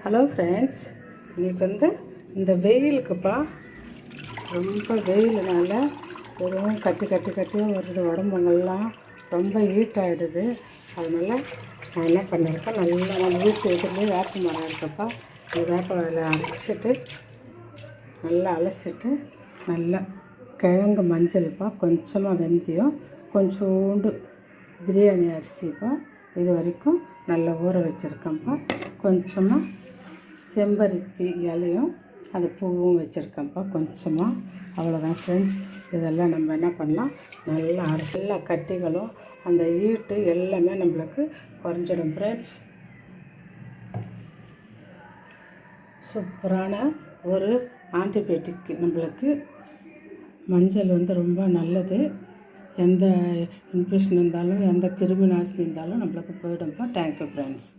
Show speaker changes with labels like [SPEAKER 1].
[SPEAKER 1] Hello friends, இன்றைக்கி இந்த வெயிலுக்குப்பா ரொம்ப வெயிலுனால வெறும் கட்டியும் வருது, உடம்புங்கள்லாம் ரொம்ப ஹீட் ஆகிடுது. அதனால் நான் என்ன பண்ணியிருக்கேன், நல்லா நம்ம வீட்டு இதுலேயே வேப்ப மரம் இருக்கப்பா, இந்த வேப்ப வேலை அரைச்சிட்டு நல்லா அலசிட்டு நல்லா கிழங்கு மஞ்சள்ப்பா, கொஞ்சமாக வெந்தயம், கொஞ்சோண்டு பிரியாணி அரிசிப்பா, இது வரைக்கும் நல்லா ஊற வச்சுருக்கேன்ப்பா. கொஞ்சமாக செம்பருத்தி இலையும் அந்த பூவும் வச்சுருக்கேன்ப்பா கொஞ்சமாக. அவ்வளோதான் ஃப்ரெண்ட்ஸ். இதெல்லாம் நம்ம என்ன பண்ணலாம், நல்லா எல்லா கட்டிகளும் அந்த ஈட்டு எல்லாமே நம்மளுக்கு குறைஞ்சிடும் ஃப்ரெண்ட்ஸ். சூப்பரான ஒரு ஆன்டிபயோட்டிக் நம்மளுக்கு. மஞ்சள் ரொம்ப நல்லது. எந்த இன்ஃபெக்ஷன் இருந்தாலும் எந்த கிருமி நாசினி இருந்தாலும் நம்மளுக்கு போயிடும்ப்பா. Thank you friends.